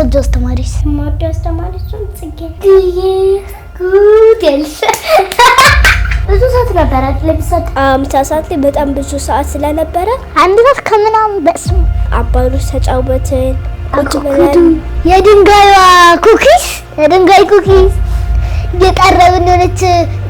የምትወጂው አስተማሪስ? የምወደው አስተማሪችን ጽጌ ጉድ ያልሽ ብዙ ሰዓት ነበረ ለምሳሌ ምሳ ሰዓት ላይ በጣም ብዙ ሰዓት ስለነበረ አንድ ሰዓት ከምናምን በስሙ አባሮች ተጫወትን። ቁጭ ብለን የድንጋይ ኩኪስ እየጠረብን ሆነች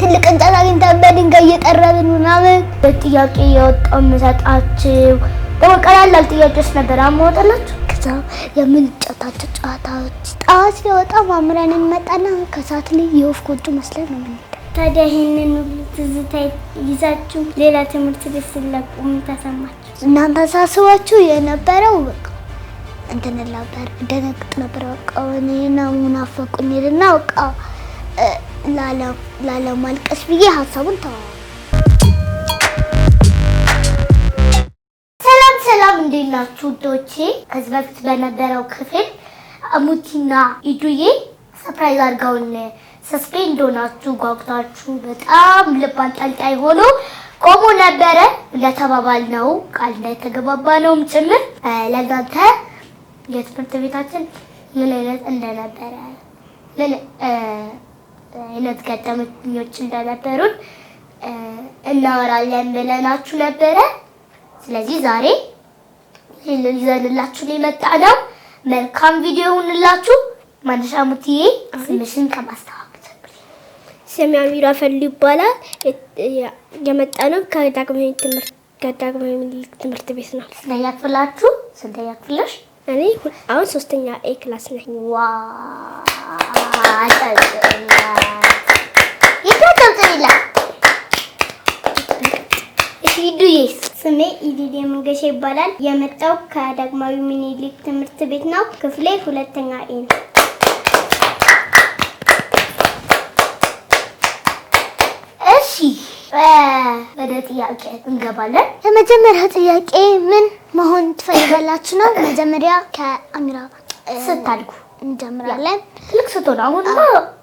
ትልቅ እንጨት አግኝተን በድንጋይ እየጠረብን ምናምን ጥያቄ የወጣው መሰጣችሁ ደግሞ ቀላል ጥያቄዎች ነበር አሞጣላችሁ። ከዛ የምንጫወታቸው ጨዋታዎች ጠዋት ሲወጣ ማምራን እንመጣና ከሰዓት ላይ የወፍ ጎጆ መስለን ነው የምንሄደው። ታዲያ ይሄንን ትዝታ ይዛችሁ ሌላ ትምህርት ቤት ሲለቁ ምን ተሰማችሁ? እናንተ ሳስባችሁ የነበረው በቃ እንትን ነበር ደነግጥ ነበር። በቃ እኔና ሙናፈቁኝ እና በቃ ላለማልቀስ ብዬ ሀሳቡን ተወው። ሰላም እንዴት ናችሁ ዶቼ? ከዚህ በፊት በነበረው ክፍል አሙቲና ኢዱዬ ሰርፕራይዝ አድርገውን ሰስፔንድ ሆናችሁ ጓጉታችሁ በጣም ልብ አንጠልጣይ ሆኖ ቆሞ ነበረ። እንደተባባልነው ቃል እንደተገባባነውም ጭምር ለእናንተ የትምህርት ቤታችን ምን አይነት እንደነበረ ምን አይነት ገጠመኞች እንደነበሩን እናወራለን ብለናችሁ ነበረ። ስለዚህ ዛሬ ይሄንን ይዘንላችሁ የመጣ ነው። መልካም ቪዲዮ ይሁንላችሁ። ማንሻ ሙቲዬ ስምሽን ከማስተዋወቅ ስሜ አሚራ ፈሉ ይባላል። የመጣ ነው ከዳግማዊ ምኒልክ ትምህርት ቤት ነው። ስንተኛ ክፍላችሁ? ስንተኛ ክፍልሽ? እኔ አሁን 3ኛ ኤ ክላስ ነኝ። ኢዱዬስ? ስሜ ኢዲዲ መንገሻ ይባላል። የመጣው ከዳግማዊ ምኒልክ ትምህርት ቤት ነው። ክፍሌ 2ኛ ኤ ነው። እሺ ወደ ጥያቄ እንገባለን። የመጀመሪያ ጥያቄ ምን መሆን ትፈልጋላችሁ ነው? መጀመሪያ ከአሚራ ስታድጉ እንጀምራለን። ትልቅ ስትሆኑ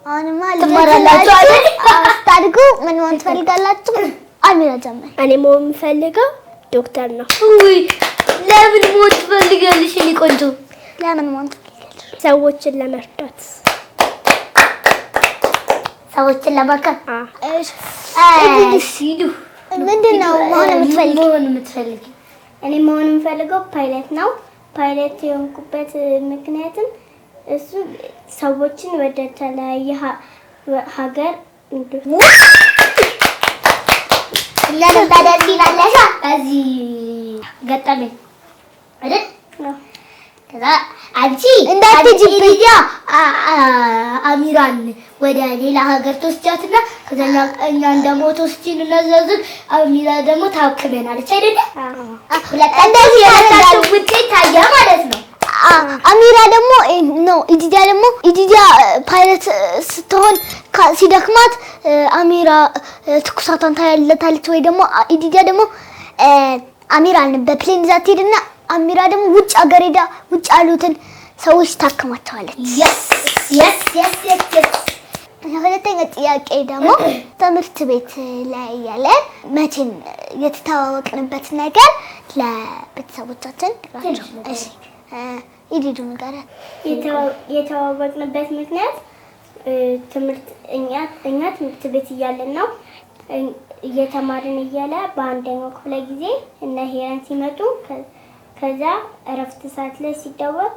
አሁንማ ትማራላችሁ አይደል? ስታድጉ ምን መሆን ትፈልጋላችሁ? አሚራ ጀምር። እኔ መሆን የምፈልገው ዶክተር ነው። ውይ ለምን መሆን ትፈልጋለሽ? እኔ ቆንጆ ለምን መሆን ትፈልጋለሽ? ሰዎችን ለመርዳት ሰዎችን ለማከም። እሺ ምንድነው መሆን የምትፈልጊው? እኔ መሆን የምፈልገው ፓይለት ነው። ፓይለት የሆንኩበት ምክንያትም እሱ ሰዎችን ወደ ተለያየ ሀገር ለምን ይላለሻ እዚህ ገጠመኝ አይደል? ከዛ አንቺ እንዳትጂብኛ አሚራን ወደ ሌላ ሀገር ተወስጃትና ከዛ እኛ እንደሞት ወስጂን እናዘዝን አሚራ ደግሞ ታክመናለች አይደል? እንደዚህ ያላችሁ ውጤት ታያ ማለት ነው። አሚራ ደግሞ ነው ኢዲያ ፓይለት ስትሆን ሲደክማት አሚራ ትኩሳቷን ታያለታለች ወይ ደግሞ ኢዲያ ደግሞ አሚራን በፕሌን ይዛ ትሄድና አሚራ ደግሞ ውጭ ሀገር ሄዳ ውጭ ያሉትን ሰዎች ታከማቸዋለች። yes ሁለተኛ ጥያቄ ደግሞ ትምህርት ቤት ላይ ያለ መቼም የተተዋወቅንበት ነገር ለቤተሰቦቻችን ራቸው። እሺ ኢዲዱ ነገር የተዋወቅንበት ምክንያት እኛ ትምህርት ቤት እያለን ነው። እየተማርን እያለ በአንደኛው ክፍለ ጊዜ እነ ሄራን ሲመጡ ከዛ እረፍት ሰዓት ላይ ሲደወል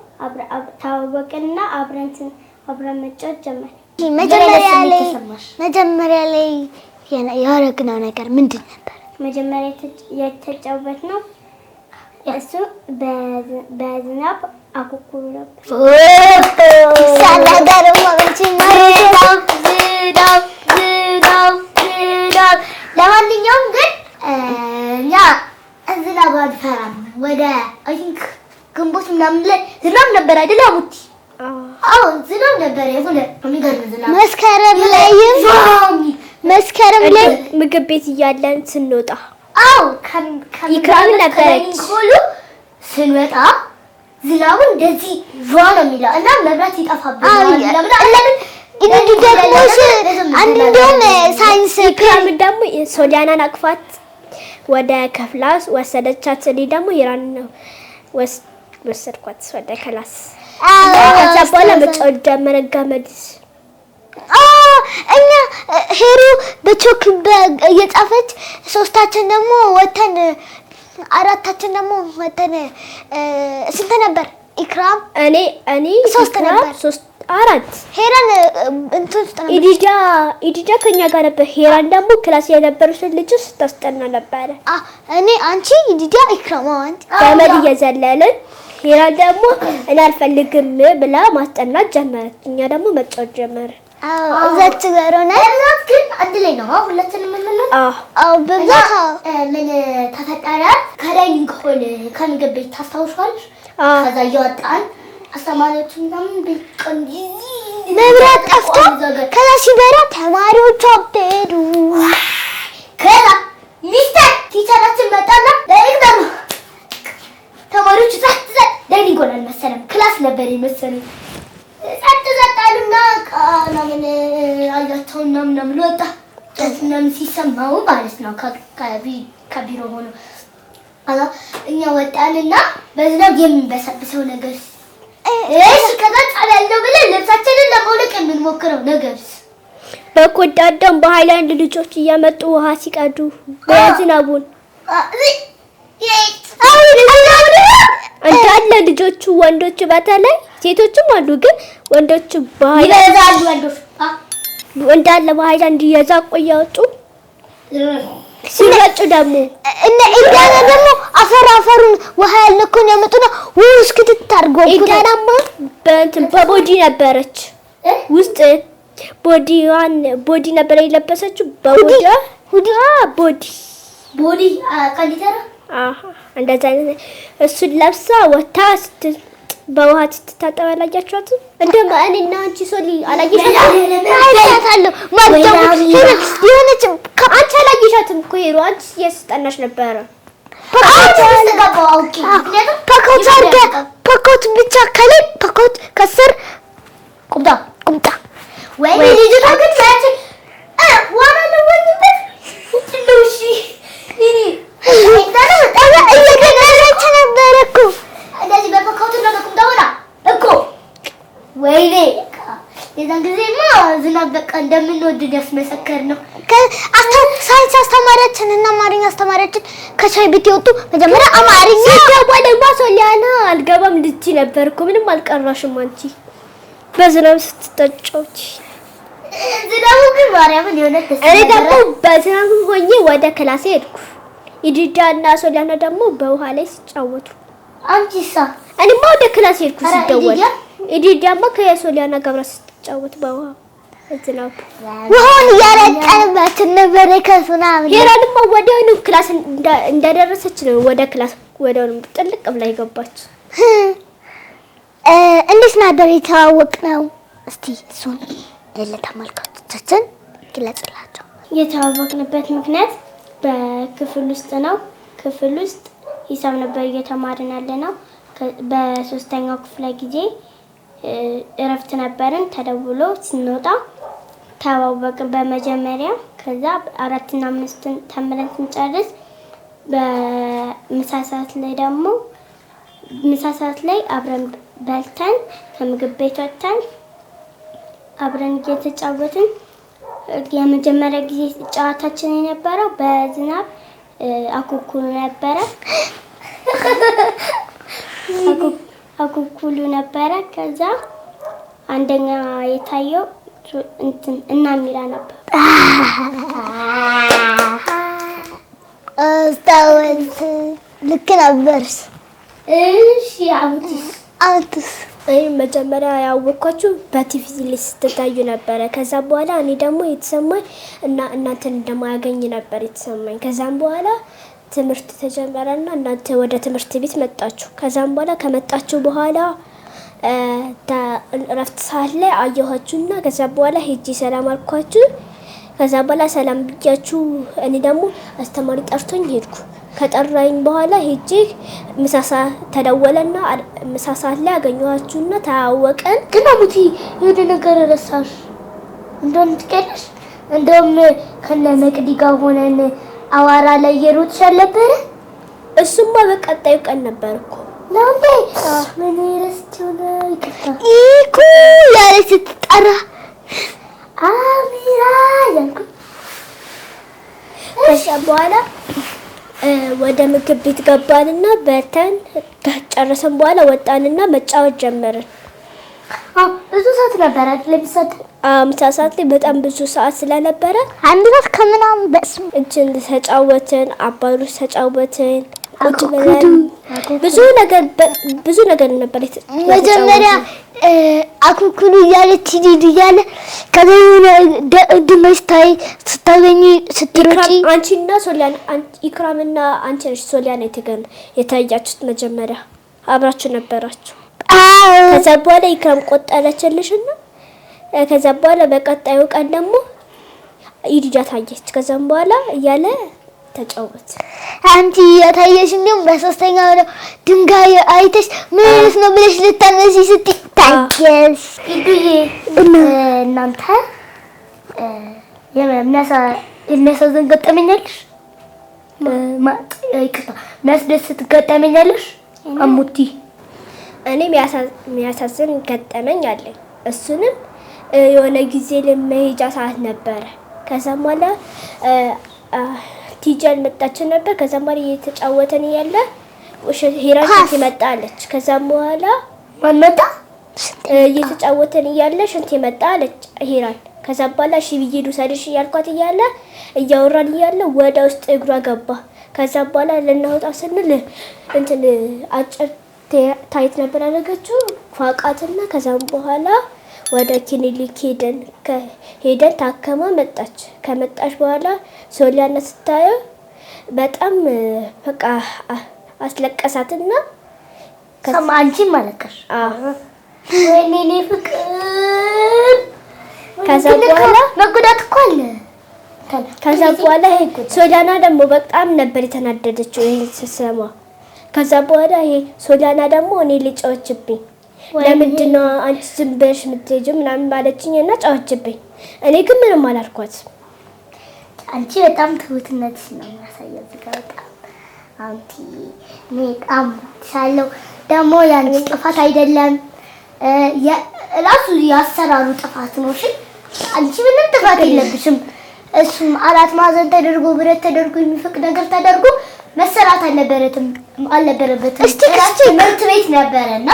ተዋወቅንና አብረን መጫወት ጀመርን። መጀመሪያ ላይ ያደረግነው ነገር ምንድን ነበር? መጀመሪያ የተጫወትነው እሱ በዝናብ አኩኩሉ ነበር። ለማንኛውም ግን እኛ ዝናብ አንፈራም። ወደ አይ ቲንክ ግንቦት ምናምን ላይ ዝናብ ነበር አይደል አሙቲ? አዎ ዝናብ ነበር። የሆነ የሚገርም ዝናብ መስከረም ላይ ምግብ ቤት እያለን ስንወጣ ይክራም ነበረች ስንወጣ ዝናቡ እንደዚህ ዋ ነው የሚለው እና መብራት ይጠፋብናል። እንደውም ሳይንስ ክራም ደግሞ ሶሊያናን አቅፋት ወደ ክፍላስ ወሰደቻት። እኔ ደግሞ ሂራን ነው ወሰድኳት ወደ ክላስ። ከዛ በኋላ መጫወት ጀመርን ገመድስ እኛ ሄሩ በቾክ እየጻፈች ሶስታችን ደግሞ ወተን አራታችን ደግሞ ወተን ስንት ነበር? ኢክራም እኔ ሶስት ነበር። አራት ሄራን እንትን ኢዲጃ ከኛ ጋር ነበር። ሄራን ደግሞ ክላስ የነበረችው ልጅ ስታስጠና ነበር። እኔ አንቺ ኢዲጃ ኢክራም አንቺ ገመድ እየዘለልን ሄራን ደግሞ እኔ አልፈልግም ብላ ማስጠናት ጀመረች። እኛ ደግሞ መጫወት ጀመርን። እዛች ጋር ሆነ እዛት ግን አንድ ላይ ነው ሁለቱንም የምንለው። በዛት ምን ተፈጠረ? ከዳይኒንግ ሆል ከምግብ ቤት ታስታውሻለሽ? ከዛ እየወጣን አስተማሪዎች ምናምን ቢቀንጂ መብራት ጠፍቶ ከዛ ሲበራ ተማሪዎቹ አበዱ። ከዛ ሚስተር ቲቸራችን መጣና ለእግደም ተማሪዎቹ ዳይኒንግ ሆል አልመሰለም ክላስ ነበር የመሰለኝ። ጸጥታሉና ቃና ምን አያቸውና ምናምን ወጣ ምናምን ሲሰማው ማለት ነው ከቢሮ ሆኖ እኛ ወጣንና በዝናብ የምንበሰብሰው ነገር እሺ ከዛ ጣላለው ብለን ልብሳችንን ለማውለቅ የምንሞክረው ነገር በኮዳዳም በሃይላንድ ልጆች እያመጡ ውሃ ሲቀዱ በዝናቡን እንዳለ ልጆቹ ወንዶች በተለይ ሴቶችም አሉ ግን ወንዶቹ በሃይላንድ እንዳለ በሃይላንድ እየዛቁ እያወጡ ሲረጩ ደግሞ ኢዳና ደግሞ አፈሩን ውሃ ያለኩን ያመጡና ውስጥ ክትታርጎ ኢዳናማ በቦዲ ነበረች ውስጥ ቦዲ ነበር የለበሰችው ቦዲ ካሊተራ እንደዛ እሱን ለብሳ ወታ በውሃ ስትታጠብ አላያችኋት? እንደማ እኔና አንቺ ሶሊ አላየሻትም? ማዳም የሆነች አንቺ አላየሻትም እኮ ሄሮ አንቺ እያስጠናሽ ነበረ። ፓኮት ብቻ ከላይ ፓኮት ከስር ቁምጣ ወይ ልጅቷ ግን ታች ዋና ነው ወንድበት ነው እሺ እየገደለች ነበረ እኮ እንደዚህ በፓኮት ነው ቁምጣውና እኮ ወይኔ የዛን ጊዜማ ዝናብ በቃ እንደምንወድ ያስመሰከር ነው። ሳይንስ አስተማሪያችን እና አማርኛ አስተማሪያችን ከሻይ ቤት የወጡ መጀመሪያ አማርኛ ደግሞ ሶሊያና አልገባም ልጅ ነበርኩ ምንም አልቀራሽም አንቺ በዝናብ ስትጠጫውች ዝናቡ ግን ማርያምን የሆነ እኔ ደግሞ በዝናብ ሆኜ ወደ ክላስ ሄድኩ። ኢዲዳና ሶሊያና ደግሞ በውሃ ላይ ሲጫወቱ አንቺሳ? እኔማ ወደ ክላስ ሄድኩ ሲደወል ኢዲዳማ ከሶሊያና ጋር ስትጫወት በውሃ ዝናብ ውሃውን እያረጠንበት ነበር ከሱናም ሄራንማ ወዲያውኑ ክላስ እንደደረሰች ነው ወደ ክላስ ወዲያውኑ ጥልቅ ብላ ይገባች። እንዴት ነበር የተዋወቅነው? እስቲ እሱን ለተመልካቾቻችን ግለጽላቸው። የተዋወቅንበት ምክንያት በክፍል ውስጥ ነው። ክፍል ውስጥ ሂሳብ ነበር እየተማርን ያለነው። በሶስተኛው ክፍለ ጊዜ እረፍት ነበርን። ተደውሎ ስንወጣ ተዋወቅን በመጀመሪያ። ከዛ 4 እና 5 ተምረን ስንጨርስ በምሳ ሰዓት ላይ አብረን በልተን ከምግብ ቤት ወጥተን አብረን እየተጫወትን የመጀመሪያ ጊዜ ጨዋታችን የነበረው በዝናብ አኩኩሉ ነበረ። አኩኩሉ ነበረ። ከዛ አንደኛ የታየው እና ሚራ ነበር። አስታወስ ልክ ነበርሽ። እሺ አውትስ መጀመሪያ ያወቅኳችሁ በቲቪ ላይ ስትታዩ ነበረ። ከዛ በኋላ እኔ ደግሞ የተሰማኝ እና እናንተን እንደማያገኝ ነበር የተሰማኝ። ከዛም በኋላ ትምህርት ተጀመረና እናንተ ወደ ትምህርት ቤት መጣችሁ። ከዛም በኋላ ከመጣችሁ በኋላ እረፍት ሰዓት ላይ አየኋችሁና ከዛ በኋላ ሄጄ ሰላም አልኳችሁ። ከዛ በኋላ ሰላም ብያችሁ እኔ ደግሞ አስተማሪ ጠርቶኝ ሄድኩ። ከጠራኝ በኋላ ሄጄ ምሳሳ ተደወለና ምሳሳ ላይ አገኘኋችሁና ተዋወቀን። ግን አሙቲ የሆነ ነገር ረሳሽ እንደውም ትቀልሽ እንደውም ከነ መቅዲ ጋር ሆነን አዋራ ላይ የሮጥሽ አልነበረ? እሱማ በቀጣዩ ቀን ነበር እኮ። ለምዴ ምን ረስቼው ነው? ይቅርታ እኮ ብለህ ስትጠራ አሚራ ያልኩ ከዛ በኋላ ወደ ምግብ ቤት ገባንና በተን ከጨረሰን በኋላ ወጣንና መጫወት ጀመርን። ብዙ ሰዓት ነበር ለምሳሌ ምሳ ሰዓት ላይ በጣም ብዙ ሰዓት ስለነበረ አንድ ሰዓት ከምናምን በስም እንትን ተጫወትን፣ አባሮች ተጫወትን፣ ቁጭ ብለን ብዙ ነገር ነበር። መጀመሪያ አኩኩሉ እያለች ሂድ እያለ ከዛ ድመሽታይ ስታገኝ ስትሮጪ አንቺና ሶሊያና ኢክራምና አንቺ ነሽ ሶሊያና የታያችሁት መጀመሪያ አብራችሁ ነበራችሁ። ከዛ በኋላ ኢክራም ቆጠረችልሽና ከዛ በኋላ በቀጣዩ ቀን ደግሞ ኢዲጃ ታየች። ከዛም በኋላ እያለ ተጫወት አንቺ ያታየሽ እንደውም በሶስተኛው ነው ድንጋይ አይተሽ ምንስ ነው ብለሽ ልታነሺ ስትታየሽ ኢዱዬ እናንተ የሚያሳዝን ገጠመኛለሽ? የሚያስደስት ገጠመኛለሽ? አሙቲ እኔ የሚያሳዝን ገጠመኝ አለኝ። እሱንም የሆነ ጊዜ ለመሄጃ ሰዓት ነበረ። ከዛም በኋላ ቲጀር መጣች ነበር። ከዛም በኋላ እየተጫወተን እያለ ሂራን ሽንት መጣለች። ከዛም በኋላ መጣ እየተጫወተን እያለ ሽንት መጣለች ሂራን። ከዛም በኋላ እሺ ብዬ ልውሰድሽ እያልኳት እያለ እያወራን እያለ ወደ ውስጥ እግሯ ገባ። ከዛም በኋላ ልናወጣ ስንል እንትን አጭር ታይት ነበር ያደረገችው ፏቃትና ከዛም በኋላ ወደ ክሊኒክ ሄደን ታከማ መጣች። ከመጣች በኋላ ሶሊያና ስታየው በጣም በቃ አስለቀሳትና አንቺ ማለቀሽ ወይኔ ፍቅር ከዛ በኋላ መጎዳት እኮ አለ። ከዛ በኋላ ሶሊያና ደግሞ በጣም ነበር የተናደደችው ይሄን ስትሰማ። ከዛ በኋላ ሶሊያና ደግሞ እኔ ልጫወችብኝ ለምንድን ነው አንቺ ዝም ብለሽ የምትሄጂው ምናምን ማለችኝና ጫወችብኝ። እኔ ግን ምንም አላልኳት። አንቺ በጣም ትሁትነትሽ ነው የሚያሳየው እዚህ ጋር በጣም አንቲ በጣም ሳለው ደግሞ ያንቺ ጥፋት አይደለም ራሱ ያሰራሩ ጥፋት ነው። እሺ አንቺ ምንም ጥፋት የለብሽም። እሱም አራት ማዕዘን ተደርጎ ብረት ተደርጎ የሚፈቅ ነገር ተደርጎ መሰራት አልነበረበትም። እስቲ ትምህርት ቤት ነበረና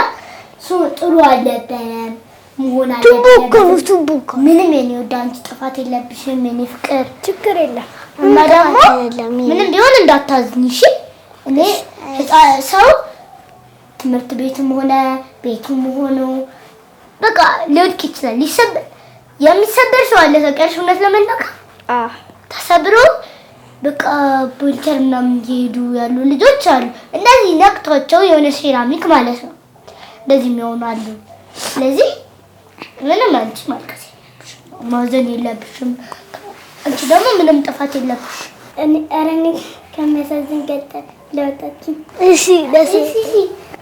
ጥሩ አልነበረም መሆን አለበት። ቱቡኮ ምንም የኔ ወደ አንቺ ጥፋት የለብሽም የኔ ፍቅር ችግር የለም። እና ደግሞ ምንም ቢሆን እንዳታዝኝ እሺ። እኔ ሰው ትምህርት ቤትም ሆነ ቤቱም ሆኖ በቃ ሊወድቅ ይችላል። የሚሰበር ሰው አለ ተቀርሽ እውነት ለመናገር ተሰብሮ በቃ ቡልቸር ምናምን እየሄዱ ያሉ ልጆች አሉ። እንደዚህ ነክቷቸው የሆነ ሴራሚክ ማለት ነው እንደዚህ የሚሆኑ አሉ። ስለዚህ ምንም አንቺ ማልቀስ የለብሽም ማዘን የለብሽም። አንቺ ደግሞ ምንም ጥፋት የለብሽ። እኔ ከሚያሳዝን ገጠመኝ ለወጣችሁ እሺ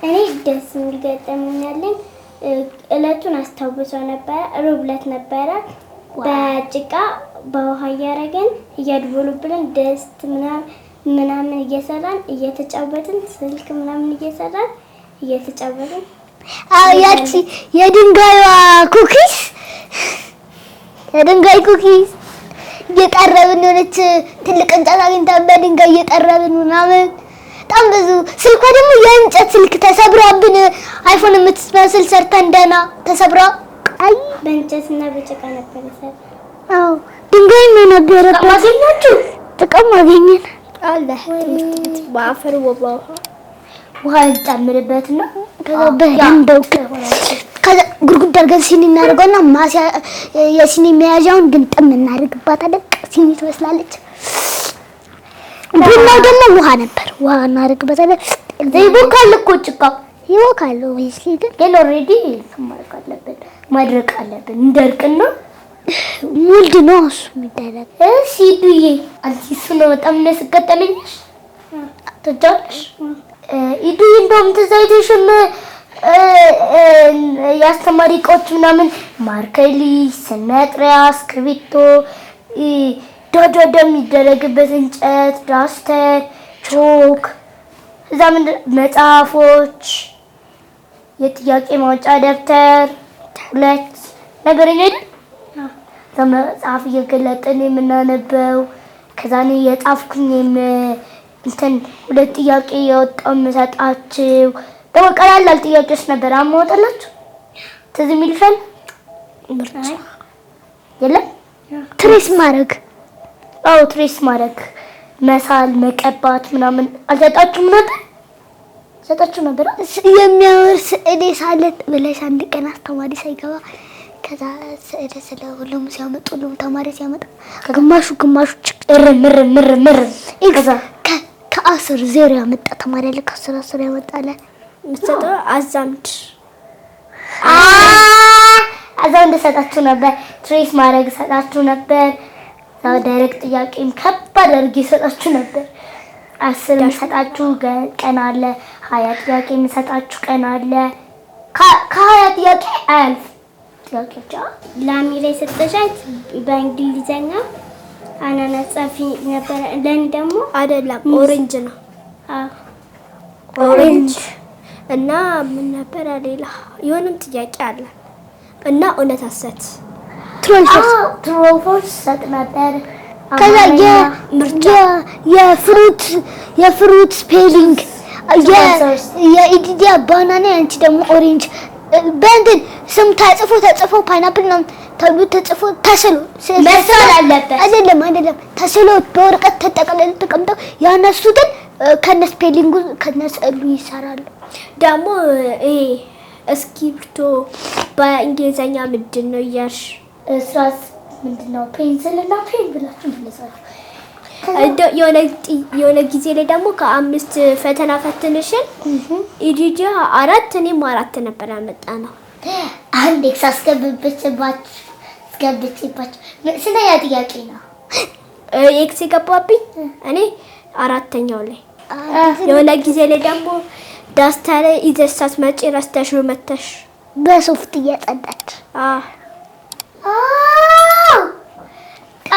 እኔ ደስ የሚል ገጠመኝ አለኝ። እለቱን አስታውሰው ነበረ። ሮብ ዕለት ነበረ። በጭቃ በውሃ እያደረገን እያድቦሉብልን ደስት ምናምን እየሰራን እየተጫወትን ስልክ ምናምን እየሰራን እየተጫወትን ያቺ የድንጋይዋ ኩኪስ የድንጋይ ኩኪስ እየጠረብን የሆነች ትልቅ እንጨት አግኝተን በድንጋይ እየጠረብን ምናምን በጣም ብዙ ስልኳ ደግሞ የእንጨት ስልክ ተሰብራብን አይፎን የምትመስል ሰርተን ደህና ተሰብራ አይ በእንጨትና በጭቃ ነበር የሰራው። አዎ ድንጋይ ነው ነበረበት። ማገኛችሁ ጥቅም ማገኘን አለ በአፈር ውሃ እንጨምርበትና ከዛ በደንብ ከዛ ጉርጉድ አድርገን ሲኒ እናደርገውና ማሲያ የሲኒ መያዣውን ግንጥም እናደርግባታለን። ሲኒ ትመስላለች። ቡናው ደግሞ ውሃ ነበር። ውሃ እናደርግበታለን። ይቦካል እኮ ጭቃው ይቦካል ወይስ ግን ኦሬዲ ማድረቅ አለብን እንደርቅና ሙልድ ነው እሱ የሚደረግ። እሺ ዱዬ አንቺ እሱ ነው በጣም የሚያስገጠመኝሽ ተጫውተሽ ኢዱዬ እንደውም ትዝ አይልሽም የአስተማሪ እቃዎች ምናምን ማርከሊ፣ መጥሪያ፣ እስክሪብቶ ዶዶዶ የሚደረግበት እንጨት፣ ዳስተር፣ ቾክ እዛ መጽሐፎች፣ የጥያቄ ማውጫ ደብተር 2 ነበረኝ አይደል? መጽሐፍ እየገለጥን የምናነበው ከዛ ነው የጻፍኩኝ እንትን ሁለት ጥያቄ የወጣው መሰጣችሁ ደግሞ ቀላል ጥያቄዎች ነበር አማወጣላችሁ ትዝ የሚልፈል ምርጫ የለም ትሬስ ማድረግ ትሬስ ማድረግ መሳል መቀባት ምናምን አልሰጣችሁም ነበር የሚያምር ስዕል ሳለት ብለሽ አንድ ቀን አስተማሪ ሳይገባ ከዛ ስዕል ስለ ሁሉም ሲያመጡ ሁሉም ተማሪ ሲያመጣ ግማሹ ምር ከዛ ከ10 0 ያመጣ ተማሪ አለ ከ10 ያመጣለ ምትሰጠው አዛምድ ሰጣችሁ ነበር ትሬስ ማድረግ ሰጣችሁ ነበር ያው ዳይሬክት ጥያቄም ከባድ አድርጌ ሰጣችሁ ነበር 10 ሰጣችሁ ቀን አለ 20 ጥያቄ ሰጣችሁ ቀን አለ ከ20 ጥያቄ አልፍ ጥያቄዎች ላሚሬ ሰጠሻት በእንግሊዘኛ አናናስ ጻፊ ነበር ለን ደግሞ አይደለም ኦሬንጅ ነው ኦሬንጅ እና ምን ነበር ሌላ የሆነም ጥያቄ አለ እና እውነት ሐሰት ትሮፎስ ሰጥ ነበር ከዛ የፍሩት ስፔሊንግ የኢዲያ ባናና አንቺ ደግሞ ኦሬንጅ በእንትን ስም ተጽፎ ፓይናፕል ነው ተብሎ ተጽፎ ተስሎ መሳል አለበት አይደለም ተስሎ በወረቀት ተጠቅልሎ ተቀምጠው ያነሱትን ከነ ስፔሊንጉ ከነ ስዕሉ ይሰራሉ ደግሞ እስክሪብቶ በእንግሊዘኛ ምንድን ነው ያሽ እስራስ ምንድነው ፔንሲል እና ፔን ብላችሁ እንደሰራ የሆነ ጊዜ ላይ ደግሞ ከ5 ፈተና ፈትንሽን ኢዲጂ 4 እኔም 4 ነበር ያመጣነው አንድ ኤክስ አስገብቼባችሁ ስንተኛ ጥያቄ ነው ኤክስ የገባብኝ እኔ 4ኛው ላይ የሆነ ጊዜ ላይ ደግሞ ዳስተር ይዘሳት መጪ ረስተሽው መተሽ በሶፍት እያጸዳች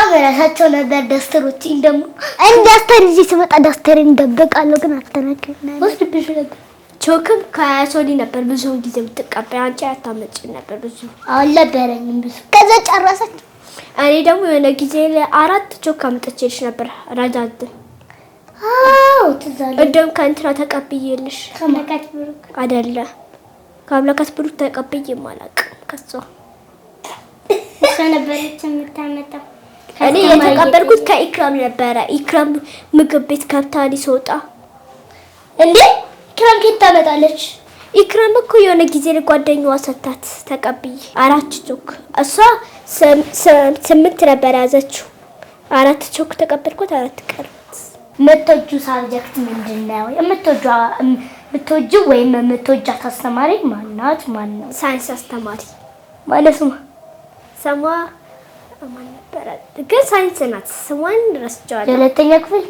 አበራታቸው ነበር ዳስተሮች እንደሞ ዳስተር እዚህ ሲመጣ ዳስተርን ደብቃለሁ ግን አልተነከረና ወስድብሽ ነበር ቾክም ከያሶሊ ነበር ብዙ ጊዜ የምትቀበል አንቺ አታመጭ ነበር ብዙ አልነበረኝም ብዙ ከዛ ጨረሰች እኔ ደግሞ የሆነ ጊዜ ላይ 4 ቾክ አምጥቼልሽ ነበር ረጃጅ ትዛለ እንደም ከእንትና ተቀብዬልሽ ከመካት ብሩክ አይደለ ከአምላካት ብሩክ ተቀብዬ ማላቅ ከሷ እሷ ነበረች የምታመጣው እኔ የተቀበልኩት ከኢክራም ነበረ ኢክራም ምግብ ቤት ከብታ ሊሶጣ እንዴ ኢክራም ከየት ታመጣለች ኢክራም እኮ የሆነ ጊዜ ለጓደኛዋ ሰጣት ተቀብዬ 4 ቾክ እሷ 8 ነበር ያዘችው 4 ቾክ ተቀበልኩት 4 ቀርት መተጁ ሳብጀክት ምንድነው የምትወጂው ወይም የምትወጃት አስተማሪ ማናት ማነው ሳይንስ አስተማሪ ማለት ነው ሰማ ማን ነበር ግን ሳይንስ ናት ስሟን ረስቻለሁ የሁለተኛ ክፍል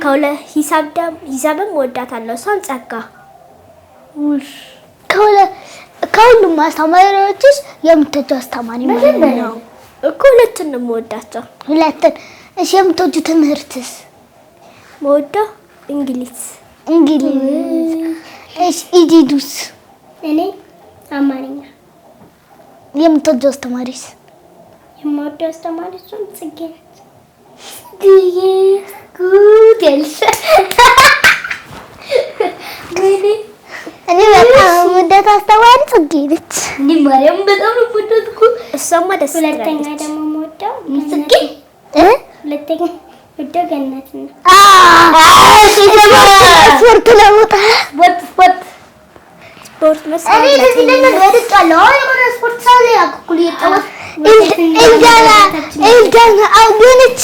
ከሁለ ሂሳብም ወዳታለሁ እሷን ጸጋ ከሁሉም አስተማሪዎችስ የምትወጂው አስተማሪ ማለት ነው እኮ ሁለቱን ነው የምወዳቸው ሁለቱን እሺ የምትወጂው ትምህርትስ የምወደው እንግሊዝ እሺ ኢዲዱስ እኔ አማርኛ የምትወጂው አስተማሪስ የምወደው አስተማሪ እሱም ጽጌ ነች ጉድ ያልሽ እኔ በጣም የምወዳት አስተማሪ ጽጌ ነች እኔ ማርያም በጣም ነው የምወዳት እኮ እሷማ ደስ ሁለተኛ ደግሞ የምወደው ጽጌ ሁለተኛ ወደው ገነት ነው ስፖርት ለውጣ ስፖርት መስራት እኔ ለዚህ ለምን ወድጫለሁ የሆነ ስፖርት ሳለ ያኩል ይጣወስ ኢልዳና አውዶነች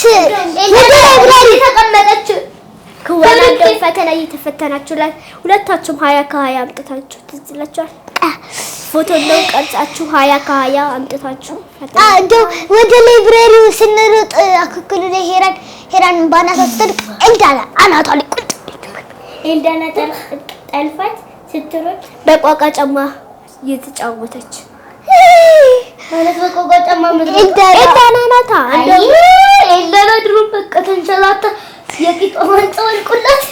ለላይብራሪ ተቀመጠች ከወላደው ፈተና እየተፈተናችሁ ላይ ሁለታችሁም 20 ከ20 አምጥታችሁ ትዝላችኋል ፎቶ ነው ቀርጻችሁ 20 ከ20 አምጥታችሁ እንደው ወደ ላይብራሪው ስንሮጥ አኩኩሉ ላይ ሄራን ባናታ ትጥቅ ኢልዳና አናቷ ላይ ቁጭ ኢልዳና ጠልፋት ስትሮጥ በቋቋ ጫማ እየተጫወተች ማለት በቋቋ ጫማ ምድር ኢልዳና ናታ ኢልዳና ድሮ በቃ ተንሸላታ የቂጦ ወንጨል ቁላት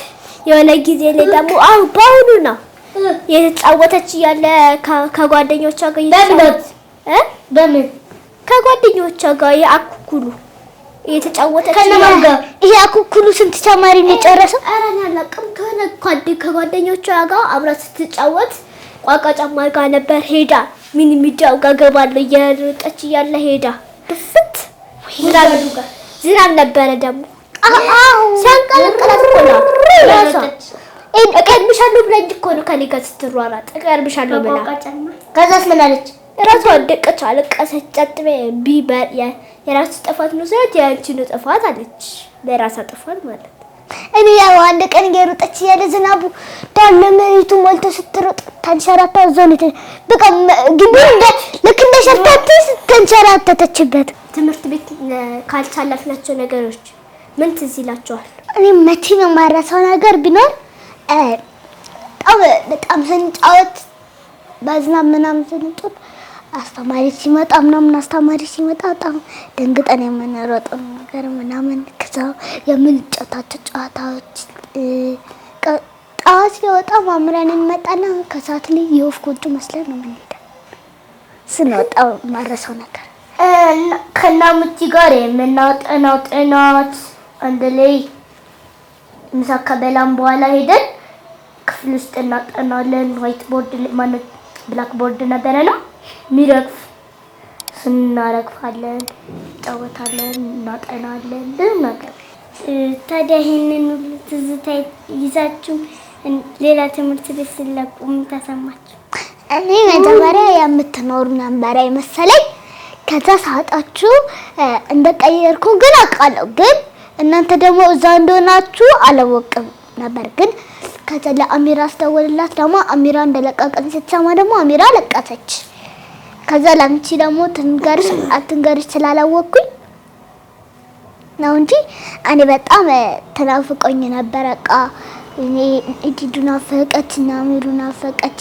የሆነ ጊዜ ላይ ደግሞ በአሁኑ ነው የተጫወተች ያለ ከጓደኞቿ ጋር በምን ከጓደኞቿ ጋር ያኩኩሉ የተጫወተች ከነማን ጋር? ይሄ አኩኩሉ ስንት ተማሪ ነው የጨረሰው? ኧረ አላውቅም። ከጓደኞቿ ጋር አብራ ስትጫወት ቋቋ ጫማ ጋር ነበር ሄዳ ምን የሚጫው ጋር ገባለ እየሮጠች እያለ ሄዳ ድፍት ዝናብ ነበረ ደግሞ ሲያንቀለቅላት እኮ ነው እቀድምሻለሁ ብላኝ እኮ ነው ከኔ ጋር ስትሯሯጥ እቀድምሻለሁ ብላ ከዛስ ምን አለች? ራሷ ወደቀች፣ አለቀሰች። ጨጥቤ ቢበር የራስ ጥፋት ነው ማለት ያንቺ ነው ጥፋት አለች። ለራሷ ጥፋት ማለት እኔ ያው አንድ ቀን እየሮጠች ያለ ዝናቡ ዳለ መሬቱ ሞልቶ ስትሮጥ ተንሸራታ ዞንት በቃ ግቢ ልክ እንደ ሸርታቴ ተንሸራተተችበት። ትምህርት ቤት ካልቻላፍናቸው ነገሮች ምን ትዝ ይላችኋል? እኔ መቼም የማረሳው ነገር ቢኖር በጣም ስንጫወት በዝናብ ምናምን ስንጫወት አስተማሪ ሲመጣ በጣም ደንግጠን የምንሮጠው ነገር ምናምን ከዛ የምንጫወታቸው ጨዋታዎች ጠዋት ሲወጣ ማምራን እንመጣና ከሰዓት ላይ የወፍ ጎጆ መስለን ነው የምንሄደው። ስንወጣ ማረሳው ነገር ከናሙቲ ጋር የምናጠናው ጥናት አንድ ላይ ምሳ ከበላን በኋላ ሄደን ክፍል ውስጥ እናጠናለን። ዋይት ቦርድ ማለት ብላክ ቦርድ ነበረ ነው ሚረግፍ ስናረግፋለን፣ ጫወታለን፣ እናጠናለን ብዙ ነገር። ታዲያ ይሄንን ሁሉ ትዝታ ይዛችሁ ሌላ ትምህርት ቤት ስለቁ ምን ተሰማችሁ? እኔ መጀመሪያ የምትኖሩ ነበር አይመሰለኝ። ከዛ ሳጣችሁ እንደቀየርኩ ግን አውቃለሁ። ግን እናንተ ደግሞ እዛ እንደሆናችሁ አላወቅም ነበር። ግን ከዛ ለአሚራ አስተወልላት ደግሞ አሚራ እንደለቀቀን ስትሰማ ደግሞ አሚራ ለቀሰች። ከዛ ላንቺ ደግሞ ትንገርሽ አትንገርሽ ስላላወቅኩኝ ነው እንጂ እኔ በጣም ተናፍቆኝ ነበር። በቃ እኔ እዲዱና ፈቀችና አሚሩና ፈቀች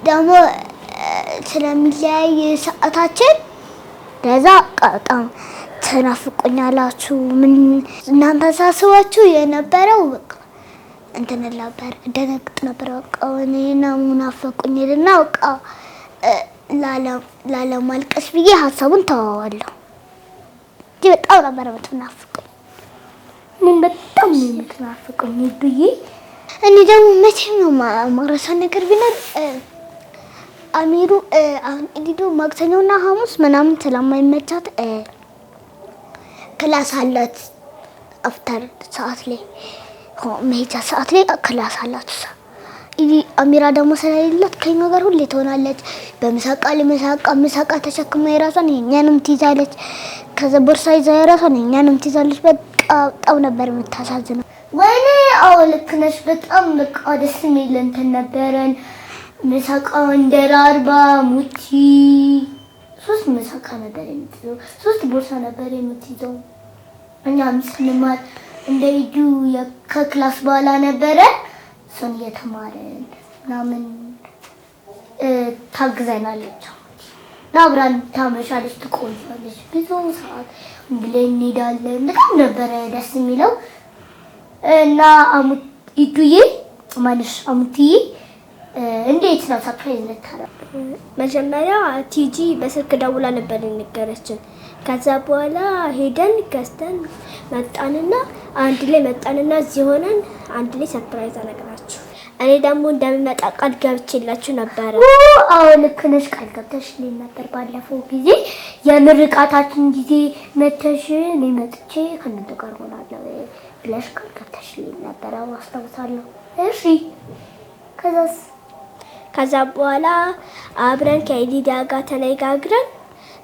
ደግሞ ስለሚለያይ ሰዓታችን ለዛ በጣም ተናፍቆኛላችሁ። ምን እናንተ ሳስባችሁ የነበረው በቃ እንትን ነበር ደነግጥ ነበር። በቃ እኔና ሙናፈቁኝልና በቃ ላለማልቀስ ብዬ ሀሳቡን ተዋዋለሁ። በጣም ነበር የምትናፍቁኝ። ምን በጣም ነው የምትናፍቁኝ ብዬ እኔ ደግሞ መቼም ነው ማረሳው ነገር ቢኖር አሚሩ አሁን እዲዱ ማክሰኞና ሐሙስ ምናምን ስለማይመቻት ክላስ አላት። አፍተር ሰዓት ላይ መሄጃ ሰዓት ላይ ክላስ አላት። አሚራ ደግሞ ስለሌላት ከኛ ጋር ሁሌ ትሆናለች። በምሳቃ ተሸክማ የራሷን የኛንም ትይዛለች። ከዛ ቦርሳ ይዛ የራሷን የኛንም ትይዛለች። በጣም ነበር የምታሳዝነው። ወይኔ አዎ ልክ ነሽ። በጣም በቃ ደስ የሚል እንትን ነበረን። ምሳቃው እንደራርባ ሙቲ 3 ምሳቃ ነበር የምትይዘው፣ 3 ቦርሳ ነበር የምትይዘው። እኛም ስንማር እንደይዱ ከክላስ በኋላ ነበረ እሱን እየተማረን ምናምን ታግዘናለች። አብራን ታመሻለች፣ ትቆያለች ብዙ ሰዓት ብለን እንሄዳለን። በጣም ነበረ ደስ የሚለው እና ኢዱዬ ማንሽ አሙቲዬ እንዴት ነው ሰርፕራይዝ ልታረግ? መጀመሪያ ቲጂ በስልክ ደውላ ነበር የነገረችን። ከዛ በኋላ ሄደን ገዝተን መጣንና አንድ ላይ መጣንና እዚህ ሆነን አንድ ላይ ሰርፕራይዝ አደረግናችሁ። እኔ ደግሞ እንደምመጣ ቃል ገብቼላችሁ ነበር። አዎ ልክ ነሽ፣ ቃል ገብተሽልኝ ነበር ባለፈው ጊዜ የምርቃታችን ጊዜ መተሽ እኔ መጥቼ ከእናንተ ጋር ሆናለሁ ብለሽ ቃል ገብተሽልኝ ነበር። አስታውሳለሁ። እሺ ከዛ በኋላ አብረን ከኢሊዳ ጋር ተነጋግረን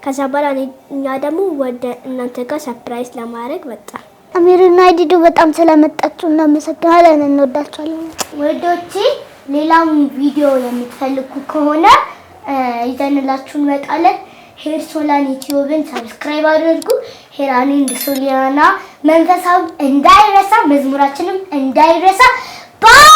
ከዛ በኋላ እኛ ደግሞ ወደ እናንተ ጋር ሰርፕራይዝ ለማድረግ መጣን። አሚሩና ኢሊዱ በጣም ስለመጣችሁ እናመሰግናለን፣ እንወዳችኋለን። ወዶቼ ሌላም ቪዲዮ የምትፈልጉ ከሆነ ይዘንላችሁ እንመጣለን። ሄር ሶላን ዩቲዩብን ሰብስክራይብ አድርጉ። ሄራኒ ሶሊያና መንፈሳዊ እንዳይረሳ፣ መዝሙራችንም እንዳይረሳ። ባይ